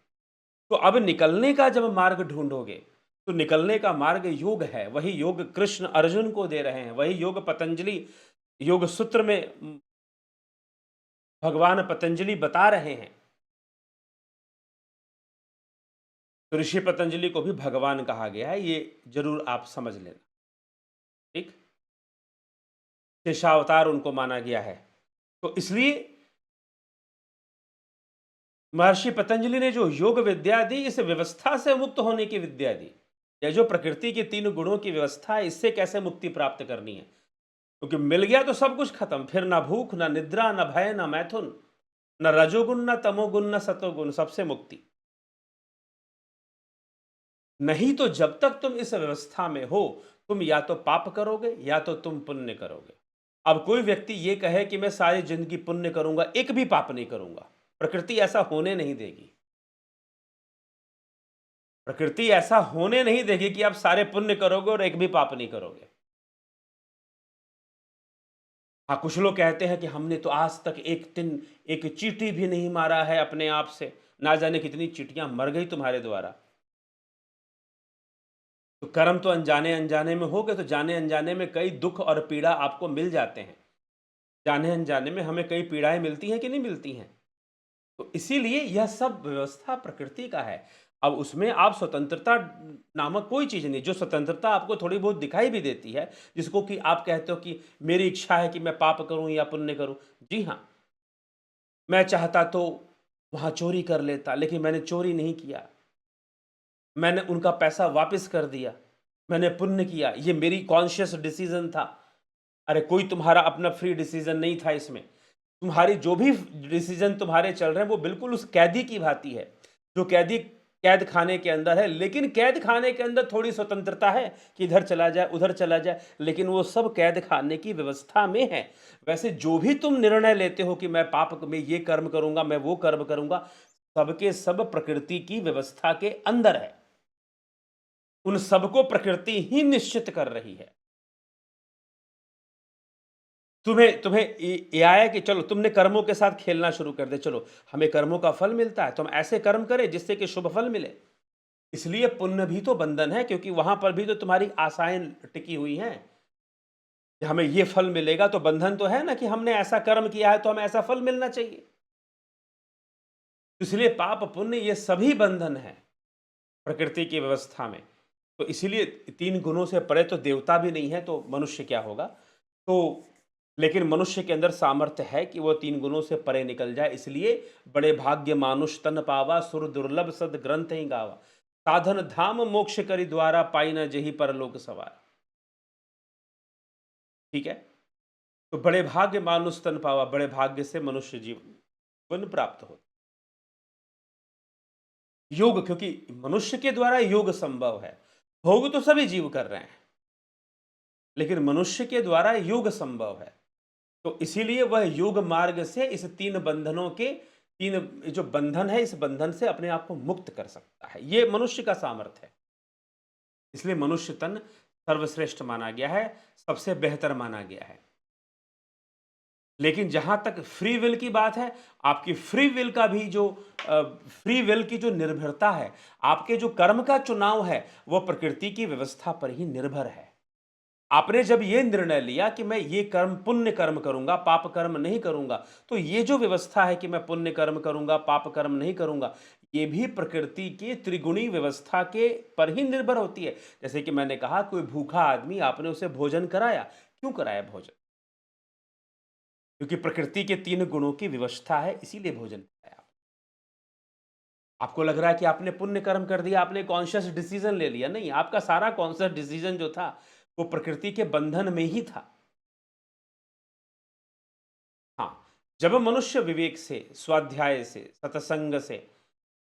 तो अब निकलने का जब मार्ग ढूंढोगे, तो निकलने का मार्ग योग है। वही योग कृष्ण अर्जुन को दे रहे हैं, वही योग पतंजलि योग सूत्र में भगवान पतंजलि बता रहे हैं। तो ऋषि पतंजलि को भी भगवान कहा गया है, ये जरूर आप समझ लेना। ठीक, शेषावतार उनको माना गया है। तो इसलिए महर्षि पतंजलि ने जो योग विद्या दी, इस व्यवस्था से मुक्त होने की विद्या दी। यह जो प्रकृति के 3 गुणों की व्यवस्था है, इससे कैसे मुक्ति प्राप्त करनी है। क्योंकि मिल गया तो सब कुछ खत्म, फिर ना भूख, ना निद्रा, ना भय, ना मैथुन, न रजोगुण, न तमोगुण, न सतोगुण, सबसे मुक्ति। नहीं तो जब तक तुम इस व्यवस्था में हो, तुम या तो पाप करोगे या तो तुम पुण्य करोगे। अब कोई व्यक्ति ये कहे कि मैं सारी जिंदगी पुण्य करूंगा, एक भी पाप नहीं करूंगा, प्रकृति ऐसा होने नहीं देगी। प्रकृति ऐसा होने नहीं देगी कि आप सारे पुण्य करोगे और एक भी पाप नहीं करोगे। हाँ, कुछ लोग कहते हैं कि हमने तो आज तक एक दिन एक चींटी भी नहीं मारा है अपने आप से, ना जाने कितनी चींटियां मर गई तुम्हारे द्वारा। तो कर्म तो अनजाने अनजाने में हो गए, तो जाने अनजाने में कई दुख और पीड़ा आपको मिल जाते हैं। जाने अनजाने में हमें कई पीड़ाएं मिलती हैं कि नहीं मिलती हैं? तो इसीलिए यह सब व्यवस्था प्रकृति का है। अब उसमें आप स्वतंत्रता नामक कोई चीज़ नहीं। जो स्वतंत्रता आपको थोड़ी बहुत दिखाई भी देती है, जिसको कि आप कहते हो कि मेरी इच्छा है कि मैं पाप करूं या पुण्य करूं। जी हाँ, मैं चाहता तो वहां चोरी कर लेता, लेकिन मैंने चोरी नहीं किया, मैंने उनका पैसा वापस कर दिया, मैंने पुण्य किया, ये मेरी कॉन्शियस डिसीजन था। अरे कोई तुम्हारा अपना फ्री डिसीजन नहीं था इसमें। तुम्हारी जो भी डिसीजन तुम्हारे चल रहे हैं वो बिल्कुल उस कैदी की भांति है, जो कैदी कैद खाने के अंदर है। लेकिन कैद खाने के अंदर थोड़ी स्वतंत्रता है कि इधर चला जाए उधर चला जाए, लेकिन वो सब कैद खाने की व्यवस्था में है। वैसे जो भी तुम निर्णय लेते हो कि मैं पाप में ये कर्म करूंगा, मैं वो कर्म करूंगा, सबके सब प्रकृति की व्यवस्था के अंदर है। उन सबको प्रकृति ही निश्चित कर रही है। तुम्हें तुम्हें ये आया कि चलो तुमने कर्मों के साथ खेलना शुरू कर दे, चलो हमें कर्मों का फल मिलता है, तुम ऐसे कर्म करें जिससे कि शुभ फल मिले। इसलिए पुण्य भी तो बंधन है, क्योंकि वहां पर भी तो तुम्हारी आशाएं टिकी हुई हैं। कि हमें ये फल मिलेगा, तो बंधन तो है ना कि हमने ऐसा कर्म किया है तो हमें ऐसा फल मिलना चाहिए। इसलिए पाप पुण्य ये सभी बंधन है प्रकृति की व्यवस्था में। तो इसीलिए 3 गुणों से परे तो देवता भी नहीं है, तो मनुष्य क्या होगा? तो लेकिन मनुष्य के अंदर सामर्थ्य है कि वो 3 गुणों से परे निकल जाए, इसलिए बड़े भाग्य मानुष तन पावा, सुर दुर्लभ सद ग्रंथ ही गावा। साधन धाम मोक्ष करि द्वारा, पाई न जेहि परलोक सवार। ठीक है? तो बड़े भाग्य मानुष तन पावा, बड़े भाग्य से मनुष्य जीवन प्राप्त हो। योग, क्योंकि मनुष्य के द्वारा योग संभव है। भोग तो सभी जीव कर रहे हैं, लेकिन मनुष्य के द्वारा योग संभव है। तो इसीलिए वह योग मार्ग से इस 3 बंधनों के 3 जो बंधन है, इस बंधन से अपने आप को मुक्त कर सकता है। ये मनुष्य का सामर्थ्य है। इसलिए मनुष्य तन सर्वश्रेष्ठ माना गया है, सबसे बेहतर माना गया है। लेकिन जहां तक फ्री विल की बात है, आपकी फ्री विल का भी जो फ्री विल की जो निर्भरता है, आपके जो कर्म का चुनाव है, वो प्रकृति की व्यवस्था पर ही निर्भर है। आपने जब ये निर्णय लिया कि मैं ये कर्म पुण्य कर्म करूंगा, पाप कर्म नहीं करूंगा, तो ये जो व्यवस्था है कि मैं पुण्य कर्म करूंगा, पाप कर्म नहीं करूंगा, ये भी प्रकृति की त्रिगुणी व्यवस्था के पर ही निर्भर होती है। जैसे कि मैंने कहा, कोई भूखा आदमी, आपने उसे भोजन कराया, क्यों कराया भोजन? क्योंकि प्रकृति के 3 गुणों की व्यवस्था है, इसीलिए भोजन कराया। आपको लग रहा है कि आपने पुण्य कर्म कर दिया, आपने कॉन्शियस डिसीजन ले लिया, नहीं, आपका सारा कॉन्शियस डिसीजन जो था वो प्रकृति के बंधन में ही था। हाँ, जब मनुष्य विवेक से, स्वाध्याय से, सत्संग से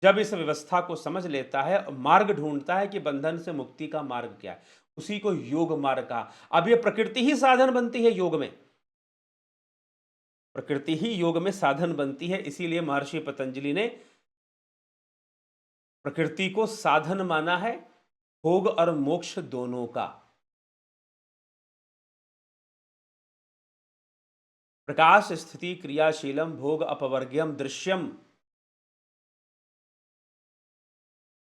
जब इस व्यवस्था को समझ लेता है, मार्ग ढूंढता है कि बंधन से मुक्ति का मार्ग क्या है, उसी को योग मार्ग कहा। अब ये प्रकृति ही साधन बनती है योग में, प्रकृति ही योग में साधन बनती है। इसीलिए महर्षि पतंजलि ने प्रकृति को साधन माना है, भोग और मोक्ष दोनों का। प्रकाश स्थिति क्रियाशीलम भोग अपवर्ग्यम दृश्यम,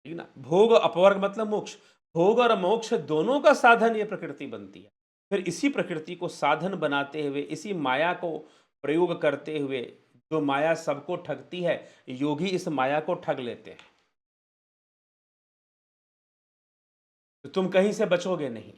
ठीक ना? भोग अपवर्ग मतलब मोक्ष, भोग और मोक्ष दोनों का साधन ये प्रकृति बनती है। फिर इसी प्रकृति को साधन बनाते हुए, इसी माया को प्रयोग करते हुए, जो माया सबको ठगती है, योगी इस माया को ठग लेते हैं। तो तुम कहीं से बचोगे नहीं।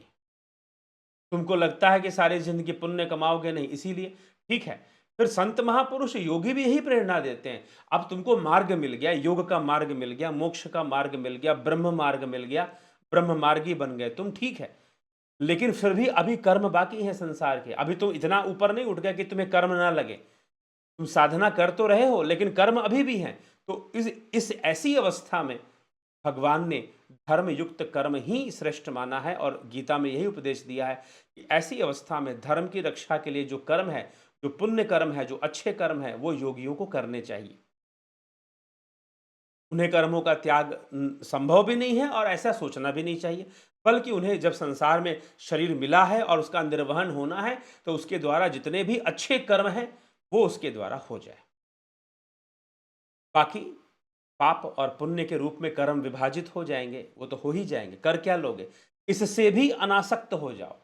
तुमको लगता है कि सारी जिंदगी पुण्य कमाओगे, नहीं, इसीलिए ठीक है। फिर संत महापुरुष योगी भी यही प्रेरणा देते हैं। अब तुमको मार्ग मिल गया, योग का मार्ग मिल गया, मोक्ष का मार्ग मिल गया, ब्रह्म मार्ग मिल गया, ब्रह्म मार्गी बन गए तुम, ठीक है। लेकिन फिर भी अभी कर्म बाकी है संसार के। अभी तुम इतना ऊपर नहीं उठ गया कि तुम्हें कर्म ना लगे। तुम साधना कर तो रहे हो, लेकिन कर्म अभी भी हैं। तो इस ऐसी अवस्था में भगवान ने धर्म युक्त कर्म ही श्रेष्ठ माना है, और गीता में यही उपदेश दिया है कि ऐसी अवस्था में धर्म की रक्षा के लिए जो कर्म है, जो पुण्य कर्म है, जो अच्छे कर्म है, वो योगियों को करने चाहिए। उन्हें कर्मों का त्याग संभव भी नहीं है, और ऐसा सोचना भी नहीं चाहिए। बल्कि उन्हें जब संसार में शरीर मिला है और उसका निर्वहन होना है, तो उसके द्वारा जितने भी अच्छे कर्म हैं वो उसके द्वारा हो जाए। बाकी पाप और पुण्य के रूप में कर्म विभाजित हो जाएंगे, वो तो हो ही जाएंगे। कर क्या लोगे? इससे भी अनासक्त हो जाओ,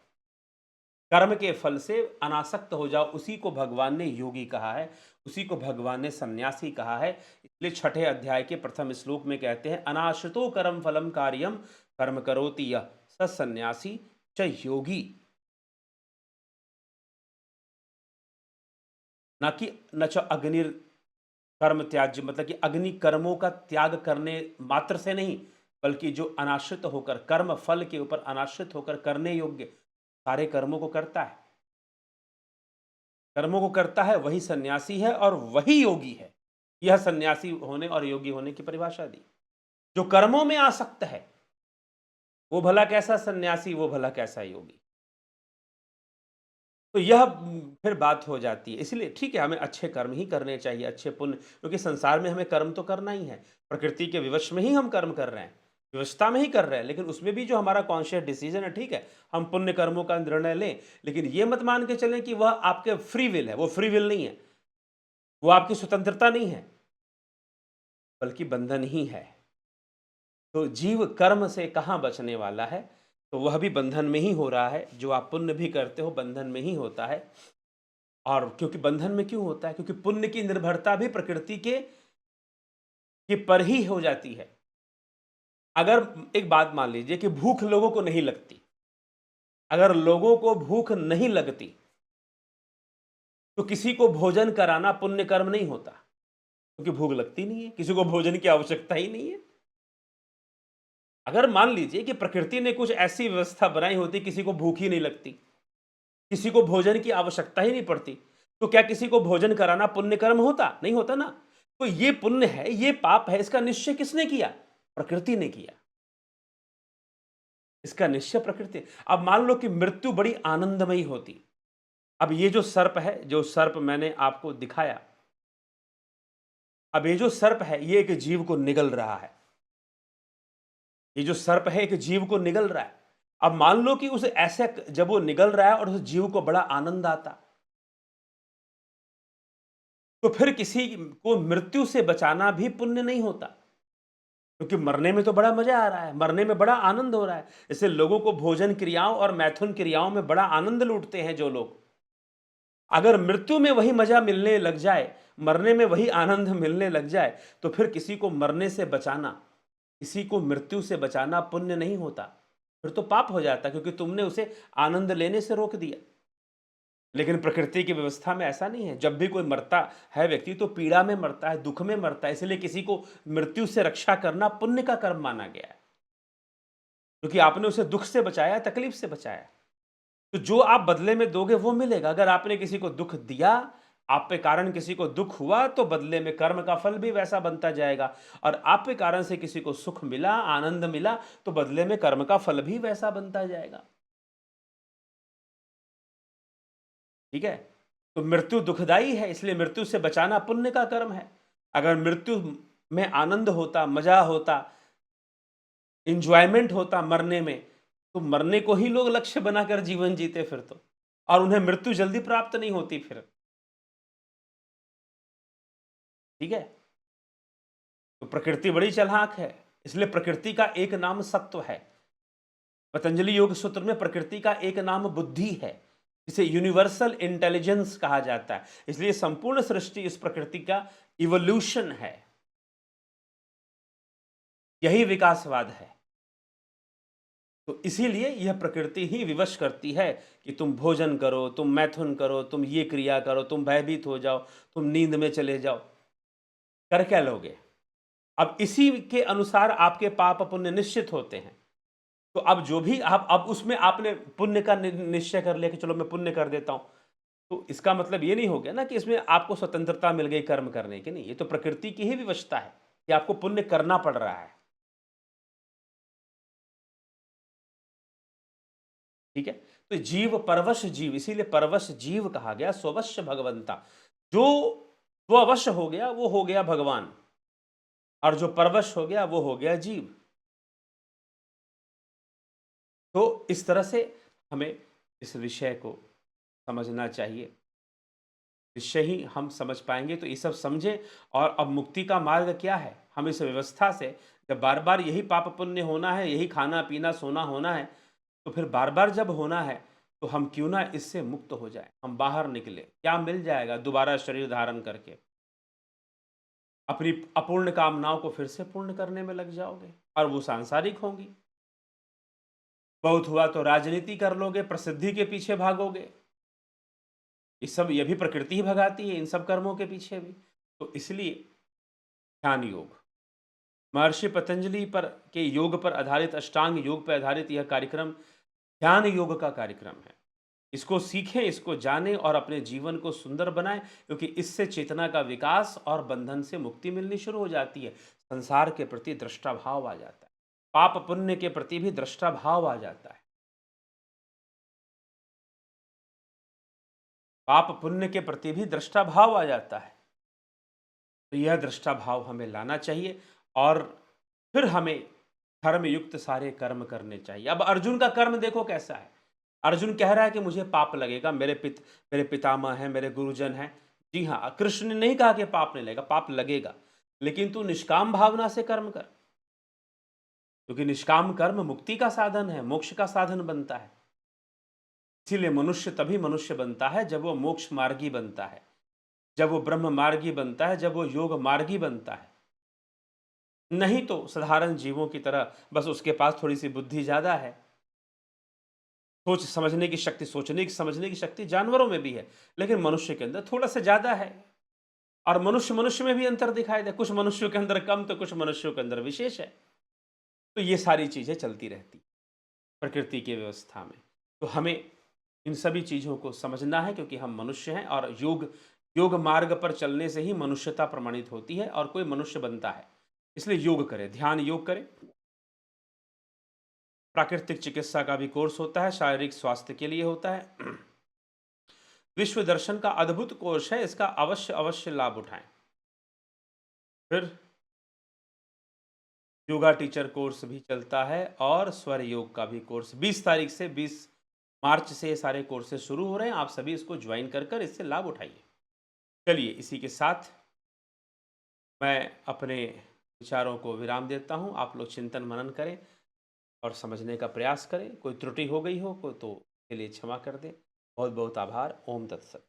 कर्म के फल से अनासक्त हो जाओ। उसी को भगवान ने योगी कहा है, उसी को भगवान ने सन्यासी कहा है। इसलिए 6ठे अध्याय के प्रथम श्लोक में कहते हैं, अनाश्रितो कर्म फलम कार्यम कर्म करोति यः स सन्यासी च योगी। ना कि न च अग्निर कर्म त्याज्य, मतलब कि अग्नि कर्मों का त्याग करने मात्र से नहीं, बल्कि जो अनाश्रित होकर, कर्म फल के ऊपर अनाश्रित होकर करने योग्य सारे कर्मों को करता है, कर्मों को करता है, वही सन्यासी है और वही योगी है। यह सन्यासी होने और योगी होने की परिभाषा दी। जो कर्मों में आसक्त है वो भला कैसा सन्यासी, वो भला कैसा योगी। तो यह फिर बात हो जाती है। इसलिए ठीक है, हमें अच्छे कर्म ही करने चाहिए, अच्छे पुण्य, क्योंकि संसार में हमें कर्म तो करना ही है। प्रकृति के विवश में ही हम कर्म कर रहे हैं, व्यवस्था में ही कर रहे हैं, लेकिन उसमें भी जो हमारा कॉन्शियस डिसीजन है, ठीक है, हम पुण्य कर्मों का निर्णय लें, लेकिन ये मत मान के चलें कि वह आपके फ्री विल है। वो फ्री विल नहीं है, वो आपकी स्वतंत्रता नहीं है, बल्कि बंधन ही है। तो जीव कर्म से कहाँ बचने वाला है? तो वह भी बंधन में ही हो रहा है। जो आप पुण्य भी करते हो बंधन में ही होता है। और क्योंकि बंधन में क्यों होता है? क्योंकि पुण्य की निर्भरता भी प्रकृति के पर ही हो जाती है। अगर एक बात मान लीजिए कि भूख लोगों को नहीं लगती, अगर लोगों को भूख नहीं लगती तो किसी को भोजन कराना पुण्य कर्म नहीं होता, क्योंकि भूख लगती नहीं है, किसी को भोजन की आवश्यकता ही नहीं है। अगर मान लीजिए कि प्रकृति ने कुछ ऐसी व्यवस्था बनाई होती, किसी को भूख ही नहीं लगती, किसी को भोजन की आवश्यकता ही नहीं पड़ती, तो क्या किसी को भोजन कराना पुण्य कर्म होता? नहीं होता ना। तो ये पुण्य है, ये पाप है, इसका निश्चय किसने किया? प्रकृति ने किया। इसका निश्चय प्रकृति। अब मान लो कि मृत्यु बड़ी आनंदमयी होती। अब ये जो सर्प है, जो सर्प मैंने आपको दिखाया, अब ये जो सर्प है ये एक जीव को निगल रहा है। ये जो सर्प है एक जीव को निगल रहा है। अब मान लो कि उस ऐसे जब वो निगल रहा है और उस जीव को बड़ा आनंद आता, तो फिर किसी को मृत्यु से बचाना भी पुण्य नहीं होता, क्योंकि मरने में तो बड़ा मजा आ रहा है, मरने में बड़ा आनंद हो रहा है। इससे लोगों को भोजन क्रियाओं और मैथुन क्रियाओं में बड़ा आनंद लूटते हैं जो लोग। अगर मृत्यु में वही मजा मिलने लग जाए, मरने में वही आनंद मिलने लग जाए, तो फिर किसी को मरने से बचाना, किसी को मृत्यु से बचाना पुण्य नहीं होता, फिर तो पाप हो जाता, क्योंकि तुमने उसे आनंद लेने से रोक दिया। लेकिन प्रकृति की व्यवस्था में ऐसा नहीं है। जब भी कोई मरता है व्यक्ति तो पीड़ा में मरता है, दुख में मरता है, इसलिए किसी को मृत्यु से रक्षा करना पुण्य का कर्म माना गया है, क्योंकि आपने उसे दुख से बचाया, तकलीफ से बचाया। तो जो आप बदले में दोगे वो मिलेगा। अगर आपने किसी को दुख दिया, आप पे कारण किसी को दुख हुआ, तो बदले में कर्म का फल भी वैसा बनता जाएगा। और आप पे कारण से किसी को सुख मिला, आनंद मिला, तो बदले में कर्म का फल भी वैसा बनता जाएगा। ठीक है। तो मृत्यु दुखदाई है, इसलिए मृत्यु से बचाना पुण्य का कर्म है। अगर मृत्यु में आनंद होता, मजा होता, इंजॉयमेंट होता मरने में, तो मरने को ही लोग लक्ष्य बनाकर जीवन जीते फिर तो, और उन्हें मृत्यु जल्दी प्राप्त नहीं होती फिर। ठीक है। तो प्रकृति बड़ी चालाक है, इसलिए प्रकृति का एक नाम सत्व है। पतंजलि योग सूत्र में प्रकृति का एक नाम बुद्धि है, इसे यूनिवर्सल इंटेलिजेंस कहा जाता है। इसलिए संपूर्ण सृष्टि इस प्रकृति का इवोल्यूशन है, यही विकासवाद है। तो इसीलिए यह प्रकृति ही विवश करती है कि तुम भोजन करो, तुम मैथुन करो, तुम ये क्रिया करो, तुम भयभीत हो जाओ, तुम नींद में चले जाओ। कर क्या लोगे? अब इसी के अनुसार आपके पाप पुण्य निश्चित होते हैं। तो अब जो भी आप, अब उसमें आपने पुण्य का निश्चय कर लिया कि चलो मैं पुण्य कर देता हूं, तो इसका मतलब ये नहीं हो गया ना कि इसमें आपको स्वतंत्रता मिल गई कर्म करने की। नहीं, ये तो प्रकृति की ही विवशता है कि आपको पुण्य करना पड़ रहा है। ठीक है। तो जीव परवश जीव, इसीलिए परवश जीव कहा गया, स्ववश भगवंता। जो स्ववश हो गया वो हो गया भगवान, और जो परवश हो गया वो हो गया जीव। तो इस तरह से हमें इस विषय को समझना चाहिए। निश्चय ही हम समझ पाएंगे। तो ये सब समझे। और अब मुक्ति का मार्ग क्या है? हम इस व्यवस्था से, जब बार बार यही पाप पुण्य होना है, यही खाना पीना सोना होना है, तो फिर बार बार जब होना है तो हम क्यों ना इससे मुक्त हो जाए, हम बाहर निकले। क्या मिल जाएगा दोबारा शरीर धारण करके? अपनी अपूर्ण कामनाओं को फिर से पूर्ण करने में लग जाओगे, और वो सांसारिक होंगी। बहुत हुआ तो राजनीति कर लोगे, प्रसिद्धि के पीछे भागोगे। ये भी प्रकृति ही भगाती है इन सब कर्मों के पीछे भी। तो इसलिए ध्यान योग, महर्षि पतंजलि पर के योग पर आधारित, अष्टांग योग पर आधारित यह कार्यक्रम ध्यान योग का कार्यक्रम है। इसको सीखें, इसको जानें और अपने जीवन को सुंदर बनाएं, क्योंकि इससे चेतना का विकास और बंधन से मुक्ति मिलनी शुरू हो जाती है। संसार के प्रति दृष्टा भाव आ जाता है, पाप पुण्य के प्रति भी दृष्टा भाव आ जाता है। पाप पुण्य के प्रति भी दृष्टा भाव आ जाता है। तो यह दृष्टा भाव हमें लाना चाहिए, और फिर हमें धर्मयुक्त सारे कर्म करने चाहिए। अब अर्जुन का कर्म देखो कैसा है। अर्जुन कह रहा है कि मुझे पाप लगेगा, मेरे पितामह हैं, मेरे गुरुजन हैं। जी हाँ, कृष्ण ने नहीं कहा कि पाप नहीं लगेगा, पाप लगेगा, लेकिन तू निष्काम भावना से कर्म कर। क्योंकि निष्काम कर्म मुक्ति का साधन है, मोक्ष का साधन बनता है। इसीलिए मनुष्य तभी मनुष्य बनता है जब वो मोक्ष मार्गी बनता है, जब वो ब्रह्म मार्गी बनता है, जब वो योग मार्गी बनता है। नहीं तो साधारण जीवों की तरह बस उसके पास थोड़ी सी बुद्धि ज़्यादा है, सोच समझने की शक्ति, सोचने की समझने की शक्ति जानवरों में भी है, लेकिन मनुष्य के अंदर थोड़ा सा ज़्यादा है। और मनुष्य मनुष्य में भी अंतर दिखाई दे, कुछ मनुष्यों के अंदर कम तो कुछ मनुष्यों के अंदर विशेष है। तो ये सारी चीज़ें चलती रहती प्रकृति की व्यवस्था में। तो हमें इन सभी चीज़ों को समझना है, क्योंकि हम मनुष्य हैं और योग योग मार्ग पर चलने से ही मनुष्यता प्रमाणित होती है और कोई मनुष्य बनता है। इसलिए योग करें, ध्यान योग करें। प्राकृतिक चिकित्सा का भी कोर्स होता है, शारीरिक स्वास्थ्य के लिए होता है। विश्व दर्शन का अद्भुत कोर्स है, इसका अवश्य अवश्य लाभ उठाएं। फिर योगा टीचर कोर्स भी चलता है और स्वर योग का भी कोर्स 20 तारीख से 20 मार्च से ये सारे कोर्सेज शुरू हो रहे हैं। आप सभी इसको ज्वाइन कर कर इससे लाभ उठाइए। चलिए, इसी के साथ मैं अपने विचारों को विराम देता हूँ। आप लोग चिंतन मनन करें और समझने का प्रयास करें। कोई त्रुटि हो गई हो तो उसके लिए क्षमा कर दें। बहुत बहुत आभार। ओम तत्सत।